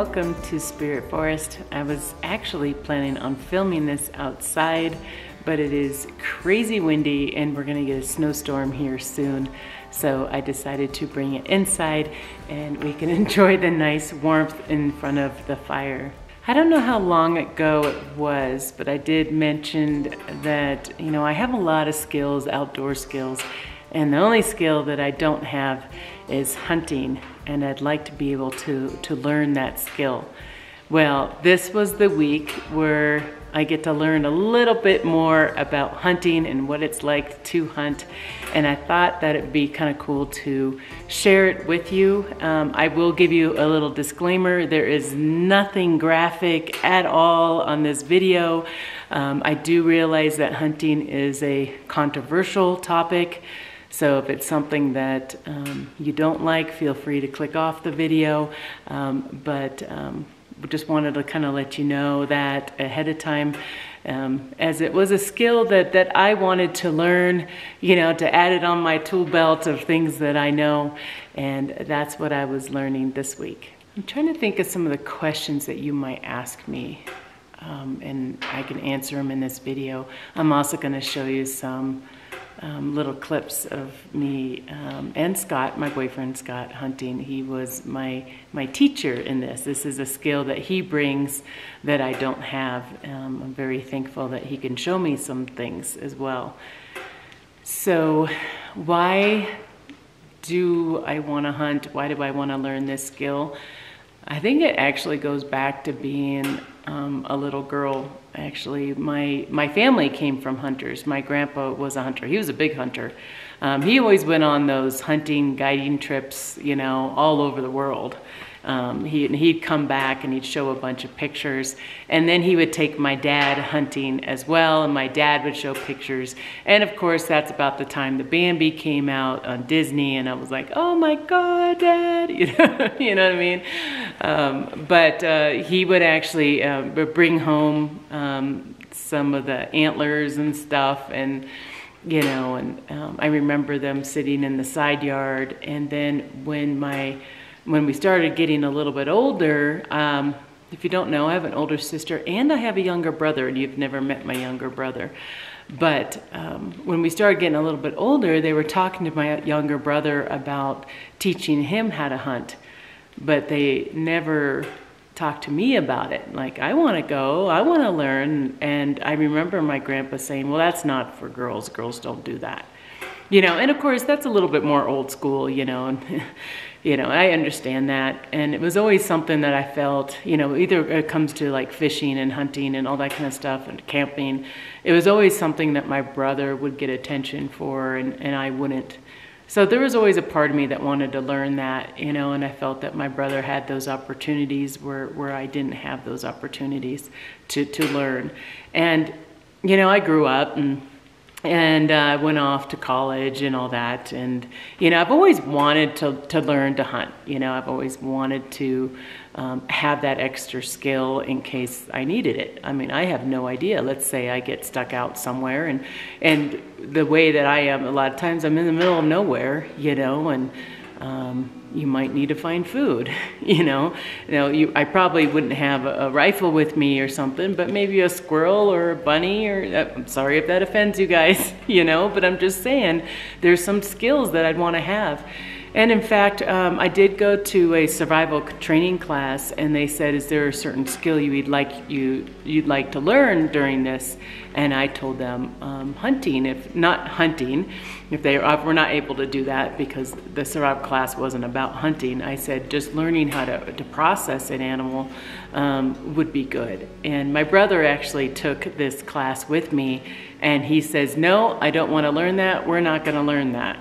welcome to Spirit Forest. I was actually planning on filming this outside, but it is crazy windy and we're gonna get a snowstorm here soon. So I decided to bring it inside and we can enjoy the nice warmth in front of the fire. I don't know how long ago it was, but I did mention that, I have a lot of skills, outdoor skills, and the only skill that I don't have is hunting, and I'd like to be able to learn that skill. Well, this was the week where I get to learn a little bit more about hunting and what it's like to hunt, and I thought that it'd be kind of cool to share it with you. I will give you a little disclaimer. There is nothing graphic at all on this video. I do realize that hunting is a controversial topic, so if it's something that you don't like, feel free to click off the video, but just wanted to kind of let you know that ahead of time, as it was a skill that I wanted to learn, to add it on my tool belt of things that I know, and that's what I was learning this week. I'm trying to think of some of the questions that you might ask me, and I can answer them in this video. I'm also going to show you some little clips of me and Scott, my boyfriend Scott, hunting. He was my teacher in this. This is a skill that he brings that I don't have. I'm very thankful that he can show me some things as well. So why do I want to hunt? Why do I want to learn this skill? I think it actually goes back to being a little girl. Actually, my family came from hunters. My grandpa was a hunter. He was a big hunter. He always went on those hunting guiding trips, all over the world. He'd come back and he'd show a bunch of pictures, and then he would take my dad hunting as well, and my dad would show pictures. And of course, that's about the time the Bambi came out on Disney, and I was like, oh my God, Dad, you know what I mean? But he would actually bring home some of the antlers and stuff, and I remember them sitting in the side yard. And then when we started getting a little bit older, if you don't know, I have an older sister and I have a younger brother, and you've never met my younger brother. But when we started getting a little bit older, they were talking to my younger brother about teaching him how to hunt, but they never talked to me about it. Like, I want to go, I want to learn. And I remember my grandpa saying, well, that's not for girls. Girls don't do that. And of course, that's a little bit more old school, and I understand that. And it was always something that I felt, either it comes to like fishing and hunting and all that kind of stuff and camping. It was always something that my brother would get attention for, and I wouldn't. So there was always a part of me that wanted to learn that, and I felt that my brother had those opportunities where I didn't have those opportunities to learn. And, I grew up and went off to college and all that. And, I've always wanted to learn to hunt. I've always wanted to have that extra skill in case I needed it. I mean, I have no idea. Let's say I get stuck out somewhere, and the way that I am, a lot of times I'm in the middle of nowhere, and you might need to find food, I probably wouldn't have a rifle with me or something, but maybe a squirrel or a bunny, or I'm sorry if that offends you guys, but I'm just saying there's some skills that I'd want to have. And in fact, I did go to a survival training class, and they said, is there a certain skill you'd like to learn during this? And I told them hunting. If not hunting, if they were not able to do that because the survival class wasn't about hunting, I said just learning how to process an animal would be good. And my brother actually took this class with me, and he says, no, I don't want to learn that. We're not going to learn that.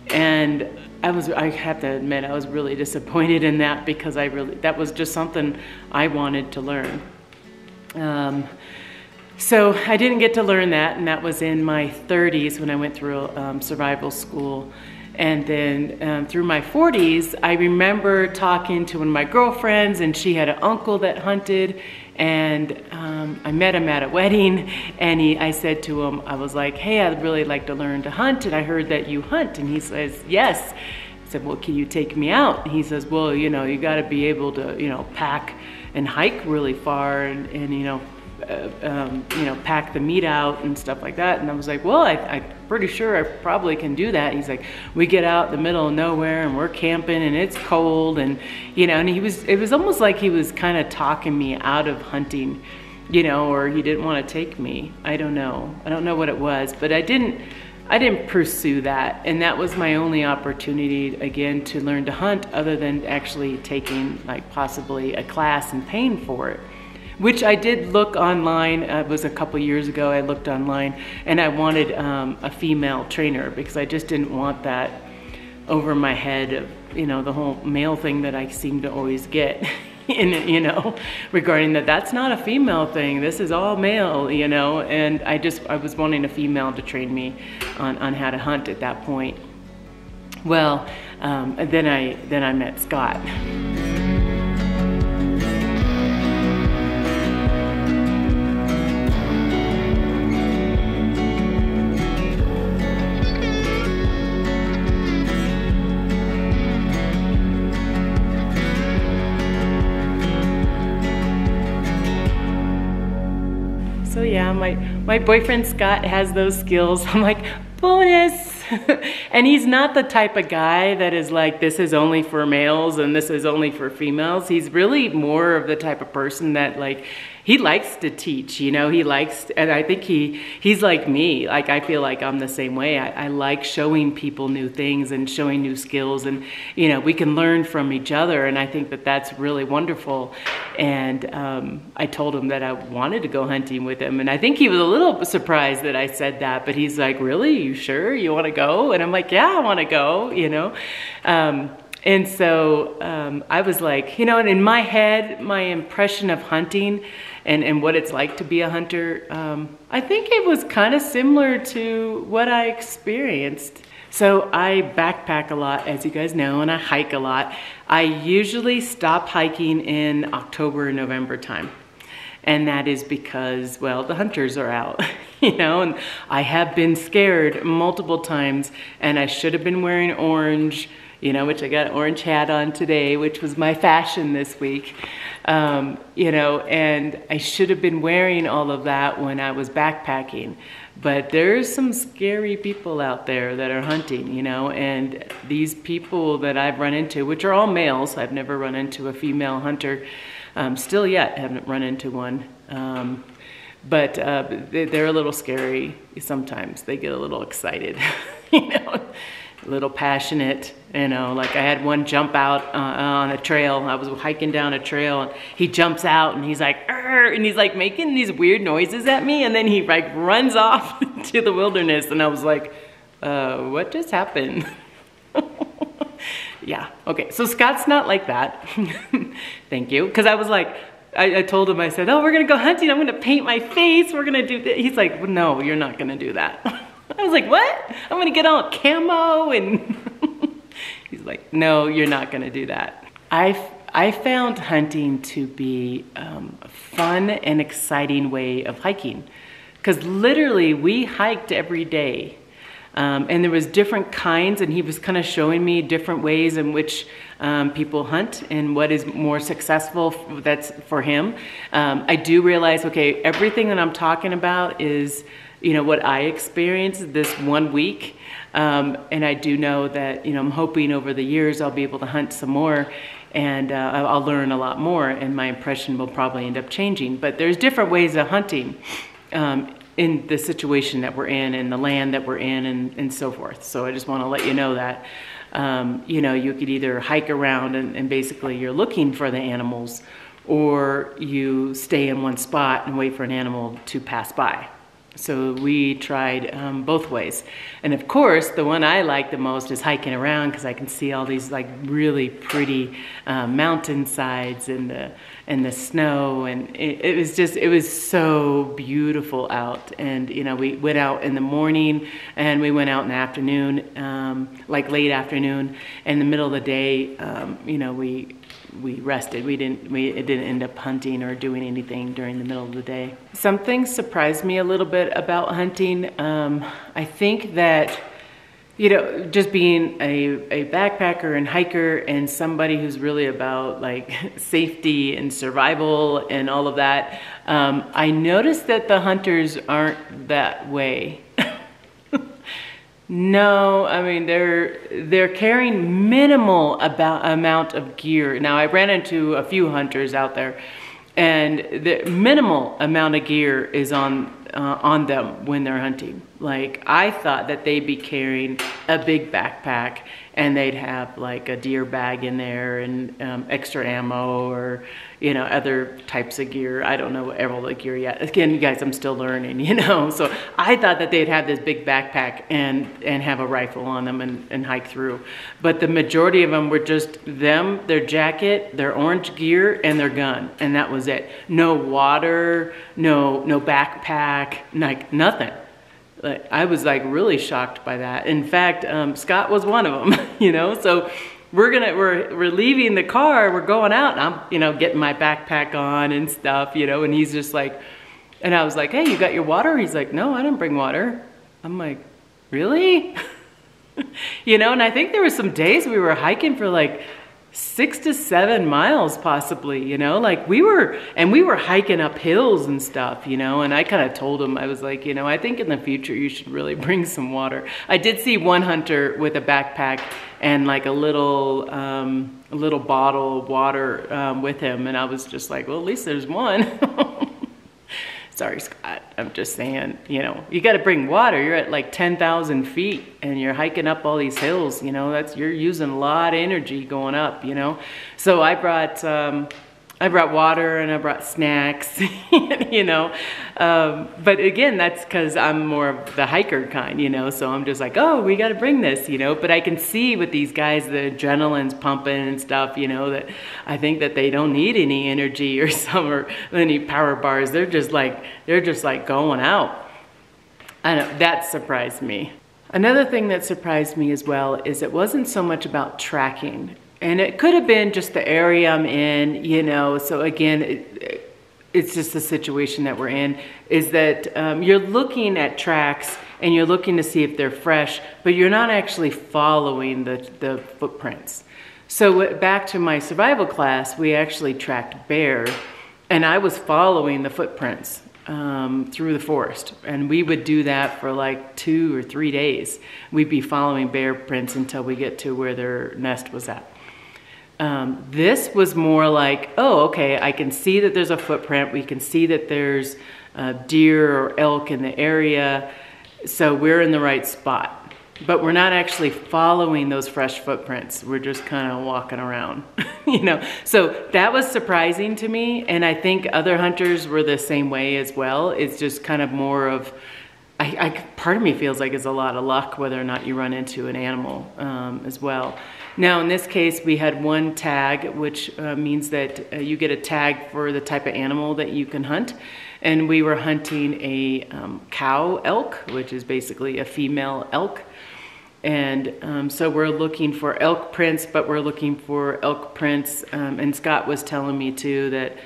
And I have to admit, I was really disappointed in that, because that was just something I wanted to learn. So I didn't get to learn that, and that was in my 30s when I went through survival school. And then through my 40s, I remember talking to one of my girlfriends, and she had an uncle that hunted, and I met him at a wedding, and I said to him, I was like, hey, I'd really like to learn to hunt, and I heard that you hunt. And he says, yes. said, well, can you take me out? And he says, well, you know, you got to be able to, you know, pack and hike really far and you know, pack the meat out and stuff like that. And I was like, well, I'm pretty sure I probably can do that. He's like, we get out in the middle of nowhere and we're camping and it's cold, and you know, and it was almost like he was kind of talking me out of hunting, you know, or he didn't want to take me. I don't know what it was, but I didn't pursue that, and that was my only opportunity again to learn to hunt, other than actually taking like possibly a class and paying for it, which I did look online. It was a couple years ago. I looked online and I wanted a female trainer, because I just didn't want that over my head of, you know, the whole male thing that I seem to always get. You know, regarding that's not a female thing, this is all male, you know, and I was wanting a female to train me on how to hunt at that point. Well, then I met Scott. So yeah, my boyfriend Scott has those skills. I'm like, bonus. And he's not the type of guy that is like, this is only for males and this is only for females. He's really more of the type of person that, like, he likes to teach, you know, and I think he's like me. Like, I feel like I'm the same way. I like showing people new things and showing new skills, and, you know, we can learn from each other, and I think that that's really wonderful. And I told him that I wanted to go hunting with him, and I think he was a little surprised that I said that, but he's like, really, you sure you want to go? And I'm like, yeah, I want to go, you know. And so I was like, you know, and in my head, my impression of hunting and what it's like to be a hunter, I think it was kind of similar to what I experienced. So I backpack a lot, as you guys know, and I hike a lot. I usually stop hiking in October and November time. And that is because, well, the hunters are out, you know, and I have been scared multiple times, and I should have been wearing orange, you know, which I got an orange hat on today, which was my fashion this week, you know, and I should have been wearing all of that when I was backpacking. But there's some scary people out there that are hunting, you know, and these people that I've run into, which are all males, I've never run into a female hunter, still yet haven't run into one, but they're a little scary sometimes. They get a little excited, you know, a little passionate, you know. Like, I had one jump out on a trail. I was hiking down a trail, and he jumps out, and he's like, "Arr!" And he's like making these weird noises at me, and then he like runs off to the wilderness, and I was like, what just happened? Yeah, okay, so Scott's not like that. Thank you. Because I was like, I told him, I said, oh, we're gonna go hunting, I'm gonna paint my face, we're gonna do this. He's like, well, no, you're not gonna do that. I was like, what? I'm gonna get all camo, and he's like, no, you're not gonna do that. I found hunting to be a fun and exciting way of hiking, because literally we hiked every day. And there was different kinds, and he was kind of showing me different ways in which people hunt and what is more successful that's for him. I do realize, okay, everything that I'm talking about is, you know, what I experienced this 1 week. And I do know that, you know, I'm hoping over the years I'll be able to hunt some more, and I'll learn a lot more, and my impression will probably end up changing. But there's different ways of hunting. In the situation that we're in and the land that we're in and so forth. So I just want to let you know that, you know, you could either hike around and basically you're looking for the animals, or you stay in one spot and wait for an animal to pass by. So we tried both ways. And of course, the one I like the most is hiking around, because I can see all these like really pretty mountain sides and the snow, and it was so beautiful out. And you know, we went out in the morning and we went out in the afternoon, like late afternoon. In the middle of the day, you know, we rested. It didn't end up hunting or doing anything during the middle of the day. Something surprised me a little bit about hunting. I think that you know, just being a backpacker and hiker and somebody who's really about like safety and survival and all of that, I noticed that the hunters aren't that way. No, I mean, they're carrying minimal amount of gear. Now, I ran into a few hunters out there, and the minimal amount of gear is on them when they're hunting. Like, I thought that they'd be carrying a big backpack and they'd have like a deer bag in there and extra ammo or, you know, other types of gear. I don't know all the gear yet. Again, you guys, I'm still learning, you know. So I thought that they'd have this big backpack and have a rifle on them and hike through. But the majority of them were just them, their jacket, their orange gear, and their gun. And that was it. No water, no backpack, like nothing. Like, I was like really shocked by that. In fact, Scott was one of them, you know. So we're leaving the car, we're going out, and I'm, you know, getting my backpack on and stuff, you know, and he's just like, and I was like, hey, you got your water? He's like, no, I didn't bring water. I'm like, really? You know, and I think there were some days we were hiking for like 6 to 7 miles possibly, you know, like we were hiking up hills and stuff, you know, and I kind of told him, I was like, you know, I think in the future you should really bring some water. I did see one hunter with a backpack and like a little bottle of water with him, and I was just like, well, at least there's one. Sorry, Scott, I'm just saying, you know, you got to bring water. You're at like 10,000 feet and you're hiking up all these hills, you know, you're using a lot of energy going up, you know. So I brought water and I brought snacks, you know. But again, that's because I'm more of the hiker kind, you know. So I'm just like, oh, we got to bring this, you know. But I can see with these guys, the adrenaline's pumping and stuff, you know, that I think that they don't need any energy or any power bars. They're just like going out. I know, that surprised me. Another thing that surprised me as well is it wasn't so much about tracking. And it could have been just the area I'm in, you know. So again, it's just the situation that we're in, is that you're looking at tracks and you're looking to see if they're fresh, but you're not actually following the footprints. So back to my survival class, we actually tracked bear, and I was following the footprints through the forest, and we would do that for like 2 or 3 days. We'd be following bear prints until we get to where their nest was at. This was more like, oh, okay, I can see that there's a footprint. We can see that there's deer or elk in the area. So we're in the right spot, but we're not actually following those fresh footprints. We're just kind of walking around, you know? So that was surprising to me. And I think other hunters were the same way as well. It's just kind of more of, part of me feels like it's a lot of luck whether or not you run into an animal as well. Now, in this case, we had one tag, which means that you get a tag for the type of animal that you can hunt. And we were hunting a cow elk, which is basically a female elk. And so we're looking for elk prints, but we're looking for elk prints. And Scott was telling me too that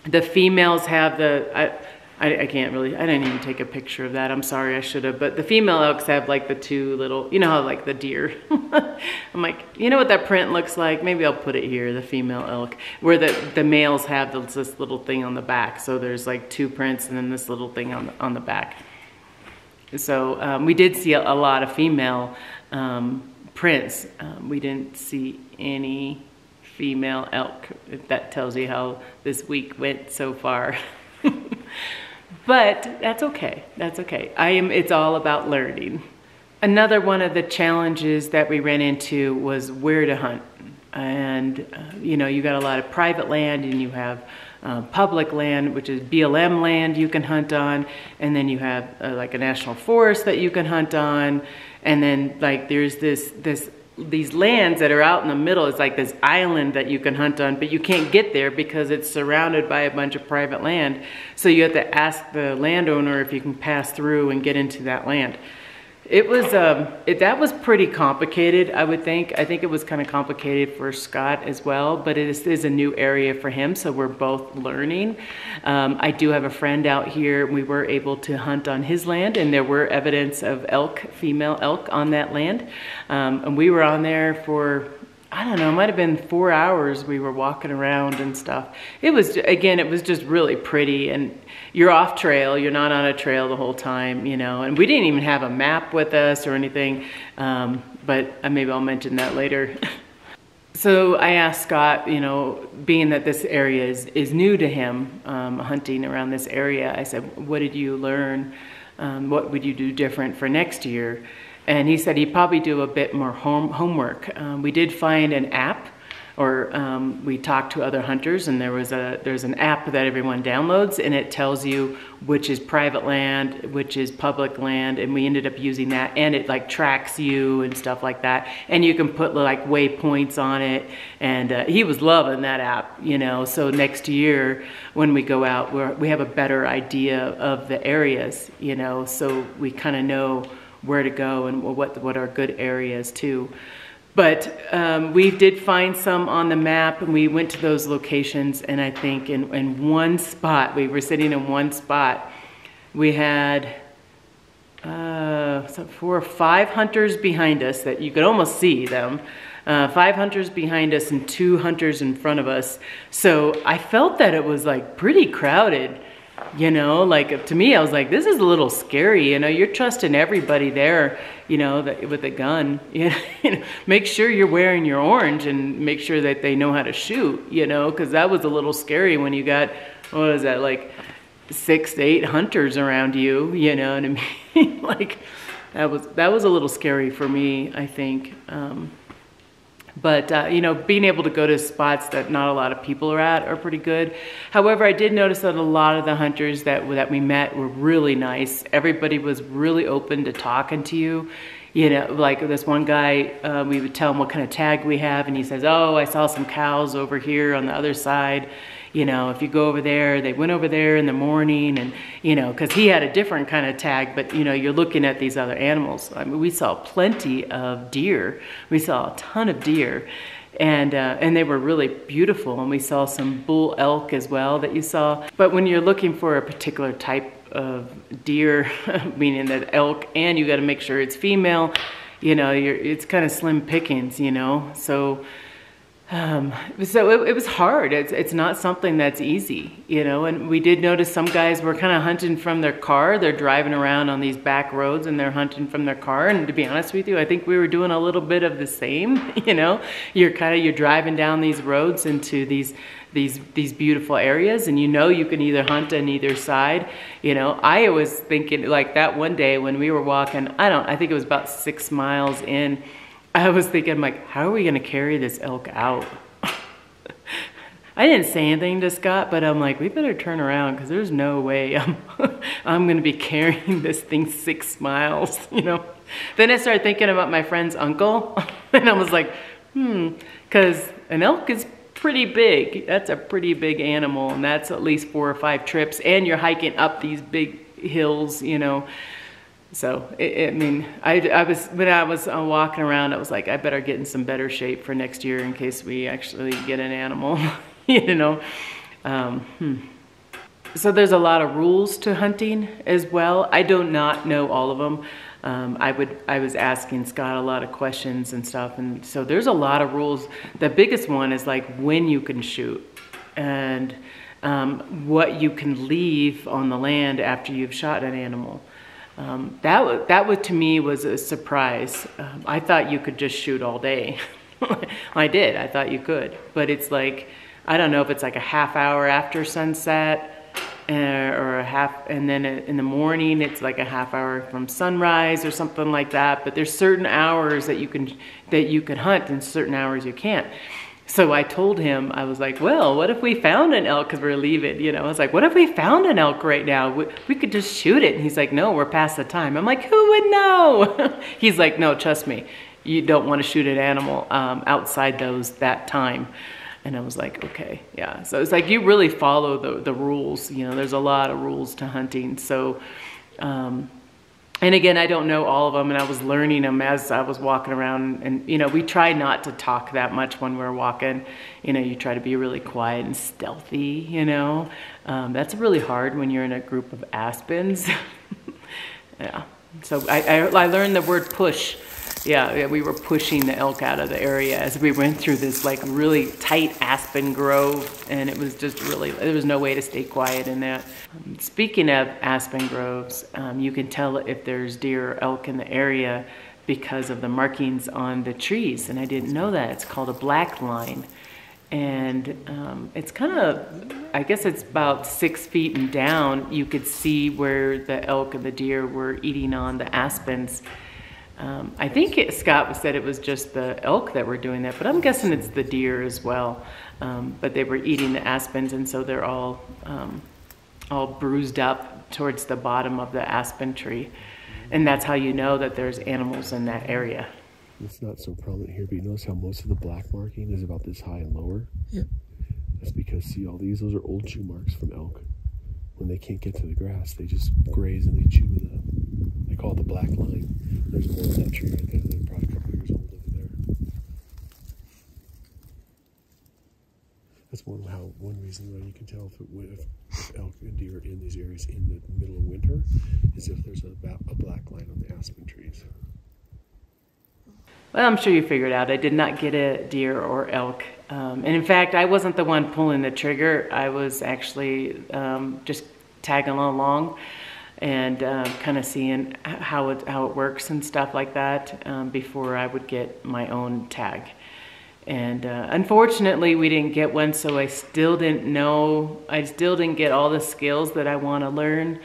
the females have I can't really, I didn't even take a picture of that. I'm sorry, I should have. But the female elks have like the 2 little, you know how like the deer. I'm like, you know what that print looks like? Maybe I'll put it here, the female elk, where the males have this little thing on the back. So there's like 2 prints and then this little thing on the back. So we did see a lot of female prints. We didn't see any female elk, if that tells you how this week went so far. But that's okay. That's okay. It's all about learning. Another one of the challenges that we ran into was where to hunt. And, you know, you got a lot of private land and you have public land, which is BLM land you can hunt on. And then you have like a national forest that you can hunt on. And then like there's these lands that are out in the middle. It's like this island that you can hunt on, but you can't get there because it's surrounded by a bunch of private land. So you have to ask the landowner if you can pass through and get into that land. It was, that was pretty complicated, I would think. I think it was kind of complicated for Scott as well, but it is a new area for him, so we're both learning. I do have a friend out here. We were able to hunt on his land, and there were evidence of elk, female elk on that land. And we were on there for, I don't know, it might have been 4 hours. We were walking around and stuff. It was, again, it was just really pretty, and you're off trail, you're not on a trail the whole time, you know, and we didn't even have a map with us or anything, but maybe I'll mention that later. So I asked Scott, you know, being that this area is new to him, hunting around this area, I said, what did you learn? What would you do different for next year? And he said he'd probably do a bit more homework. We did find an app, or we talked to other hunters, and there's an app that everyone downloads, and it tells you which is private land, which is public land, and we ended up using that, and it like tracks you and stuff like that, and you can put like waypoints on it, and he was loving that app, you know. So next year when we go out, we have a better idea of the areas, you know, so we kind of know where to go and what are good areas too. But we did find some on the map, and we went to those locations, and I think in one spot, we were sitting in one spot, we had 4 or 5 hunters behind us that you could almost see them. 5 hunters behind us and 2 hunters in front of us. So I felt that it was like pretty crowded. You know, like to me, I was like, this is a little scary. You know, you're trusting everybody there, you know, with a gun. You know, make sure you're wearing your orange and make sure that they know how to shoot, you know, because that was a little scary when you got, what is that, like 6 to 8 hunters around you, you know what I mean? Like that was a little scary for me, I think. But, you know, being able to go to spots that not a lot of people are at are pretty good. However, I did notice that a lot of the hunters that we met were really nice. Everybody was really open to talking to you. You know, like this one guy, we would tell him what kind of tag we have, and he says, oh, I saw some cows over here on the other side. You know, if you go over there, they went over there in the morning, and, you know, because he had a different kind of tag, but, you know, you're looking at these other animals. I mean, we saw plenty of deer. We saw a ton of deer, and they were really beautiful, and we saw some bull elk as well that you saw. But when you're looking for a particular type of deer, meaning that elk, and you got to make sure it's female, you know, it's kind of slim pickings, you know, so it was hard. It's not something that's easy, you know, and we did notice some guys were kind of hunting from their car. They're driving around on these back roads and they're hunting from their car. And to be honest with you, I think we were doing a little bit of the same, you know, you're driving down these roads into these beautiful areas, and you know you can either hunt on either side. You know, I was thinking like that one day when we were walking, I think it was about 6 miles in, I was thinking, like, how are we going to carry this elk out? I didn't say anything to Scott, but I'm like, we better turn around because there's no way I'm going to be carrying this thing 6 miles, you know? Then I started thinking about my friend's uncle, and I was like, because an elk is pretty big. That's a pretty big animal, and that's at least 4 or 5 trips, and you're hiking up these big hills, you know? So, I mean, when I was walking around, I was like, I better get in some better shape for next year in case we actually get an animal, you know. So there's a lot of rules to hunting as well. I do not know all of them. I was asking Scott a lot of questions and stuff, and so there's a lot of rules. The biggest one is like when you can shoot and what you can leave on the land after you've shot an animal. That to me was a surprise. I thought you could just shoot all day. I did. I thought you could, but it's like, I don't know if it's like a half hour after sunset or a half, and then in the morning it's like a half hour from sunrise or something like that. But there's certain hours that you can hunt and certain hours you can't. So I told him, I was like, well, what if we found an elk because we're leaving, you know? I was like, what if we found an elk right now? We could just shoot it. And he's like, no, we're past the time. I'm like, who would know? He's like, no, trust me. You don't want to shoot an animal outside that time. And I was like, okay, yeah. So it's like you really follow the rules. You know, there's a lot of rules to hunting. So And again, I don't know all of them, and I was learning them as I was walking around. And, you know, we try not to talk that much when we're walking. You know, you try to be really quiet and stealthy, you know. That's really hard when you're in a group of aspens. Yeah. So I learned the word push. Yeah, we were pushing the elk out of the area as we went through this like really tight aspen grove, and it was just really, there was no way to stay quiet in that. Speaking of aspen groves, you can tell if there's deer or elk in the area because of the markings on the trees, and I didn't know that. It's called a black line, and it's kind of, I guess it's about 6 feet and down. You could see where the elk and the deer were eating on the aspens. I think Scott said it was just the elk that were doing that, but I'm guessing it's the deer as well. But they were eating the aspens, and so they're all bruised up towards the bottom of the aspen tree. And that's how you know that there's animals in that area. It's not so prominent here, but you notice how most of the black marking is about this high and lower? Yep. That's because, see, all those are old chew marks from elk. When they can't get to the grass, they just graze and they chew they call it the black line. There's more of that tree right there. They're probably a couple years old over there. That's one reason why you can tell if elk and deer are in these areas in the middle of winter is if there's a black line on the aspen trees. Well, I'm sure you figured out I did not get a deer or elk. And in fact, I wasn't the one pulling the trigger. I was actually just tagging along and kind of seeing how it works and stuff like that before I would get my own tag. And unfortunately, we didn't get one, so I still didn't get all the skills that I want to learn.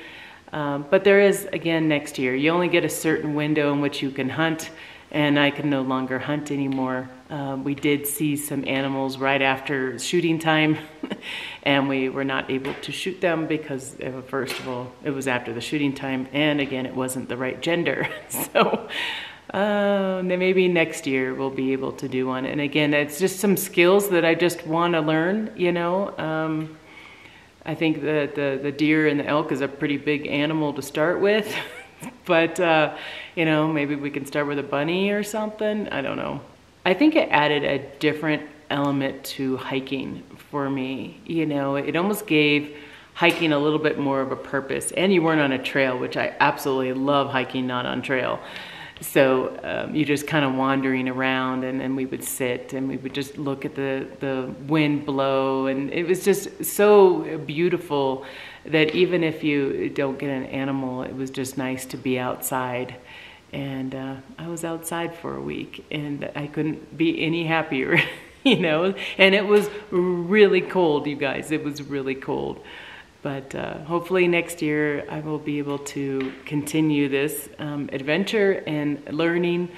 But there is, again, next year. You only get a certain window in which you can hunt, and I can no longer hunt anymore. We did see some animals right after shooting time, and we were not able to shoot them because, first of all, it was after the shooting time, and again, it wasn't the right gender. So then maybe next year we'll be able to do one. And again, it's just some skills that I just want to learn, you know. I think that the deer and the elk is a pretty big animal to start with. But, you know, maybe we can start with a bunny or something. I don't know. I think it added a different element to hiking for me. You know, it almost gave hiking a little bit more of a purpose. And you weren't on a trail, which I absolutely love hiking not on trail. So you're just kind of wandering around, and then we would sit and we would just look at the wind blow. And it was just so beautiful that even if you don't get an animal, it was just nice to be outside. And I was outside for a week, and I couldn't be any happier, you know. And it was really cold, you guys. It was really cold. But hopefully next year I will be able to continue this adventure and learning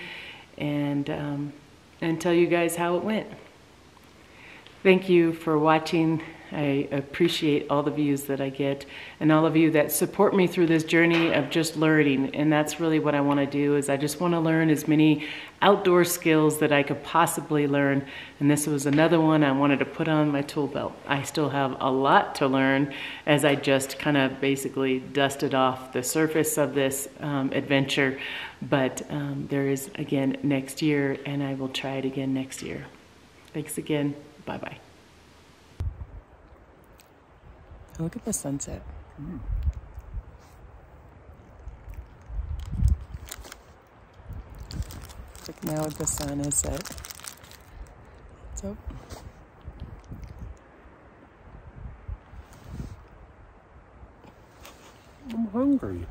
and tell you guys how it went. Thank you for watching. I appreciate all the views that I get and all of you that support me through this journey of just learning. And that's really what I want to do, is I just want to learn as many outdoor skills that I could possibly learn. And this was another one I wanted to put on my tool belt. I still have a lot to learn, as I just kind of basically dusted off the surface of this adventure. But there is, again, next year, and I will try it again next year. Thanks again. Bye-bye. Look at the sunset. Like now the sun is set. So I'm hungry.